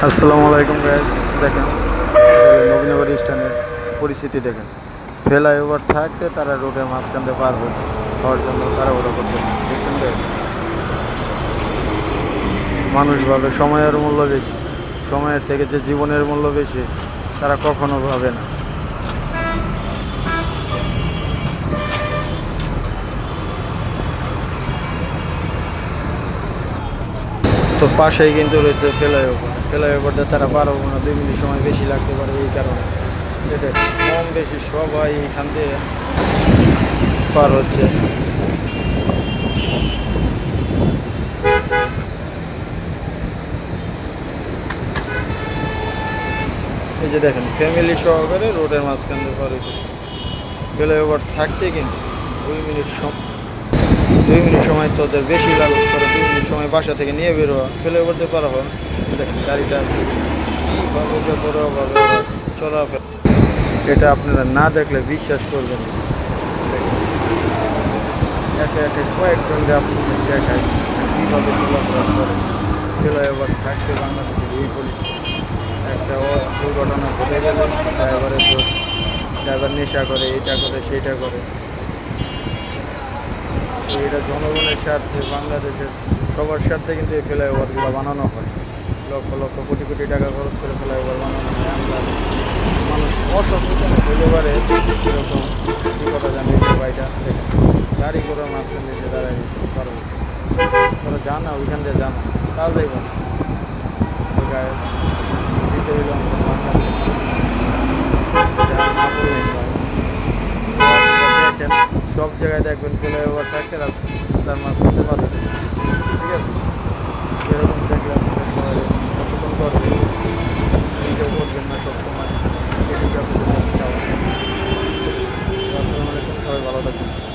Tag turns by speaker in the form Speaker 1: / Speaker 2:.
Speaker 1: আসসালামু আলাইকুম গাইস। দেখেন নবীনগর স্ট্যান্ডের পরিস্থিতি দেখেন। ফ্লাইওভার থাকতে তারা রোডের মাঝখান দিয়ে পার হওয়ার জন্য তাড়াহুড়ো করতেছে। দেখছেন গাইস, মানুষ ভাবে সময়ের মূল্য বেশি, সময়ের থেকে যে জীবনের মূল্য বেশি তারা কখনো ভাবে না। তো পাশেই কিন্তু রয়েছে ফ্লাইওভারটা তারা পার হবো না, 2 মিনিট সময় বেশি লাগতে পারে। এই কারণে এটা কম বেশি সবাই এখান দিয়ে পার হচ্ছে। এই যে দেখেন ফ্যামিলি সহকারে রোডের মাঝখান দিয়ে পার হইতেছে। ফ্লাইওভার থাকতে কিন্তু 2 মিনিট 2 মিনিট সময় তোদের বেশি লাগুক করে, 2 মিনিট সময় বাসা থেকে নিয়ে বেরোয়া, ফ্লাইওভার দিয়ে পার হওয়া। দেখেন গাড়িটা কীভাবে বেপরোয়াভাবে চলাফেরা, এটা আপনারা না দেখলে বিশ্বাস করবেন না। একে একে কয়েকজনকে আপনাদের দেখায় কীভাবে চলাফেরা করে। ফ্লাইওভার থাকতে বাংলাদেশের এই পরিস্থিতি। একটা দুর্ঘটনা ঘটে গেল, ড্রাইভারের দোষ, ড্রাইভার নেশা করে, এটা করে সেইটা করে। তো এটা জনগণের স্বার্থে, বাংলাদেশের সবার স্বার্থে কিন্তু এই ফ্লাইওভারগুলো বানানো হয়। লক্ষ লক্ষ কোটি কোটি টাকা খরচ করে ফ্লাইওভার বানানো হয়। আমরা মানুষ অসচেতন হইতে পারে এরকম বিপদটা জানি। বাইটা দেখেন গাড়ি করে মাঝখান দিয়ে দাঁড়ায় দিয়েছে, পারবো তোরা জানা ওইখান দিয়ে জানা তাও যাইব না। গায়ে দিতে হইল আমাদের বাংলাদেশ। দেখেন সব জায়গায় দেখবেন ফ্লাইওভার থাকে, রাস্তার মাঝখানে পারবে। ঠিক আছে, এরকম দেখলে আপনাদের সবাই সচেতন করবে, নিজেও করবেন না সবসময়। আসসালামু আলাইকুম, সবাই ভালো থাকবেন।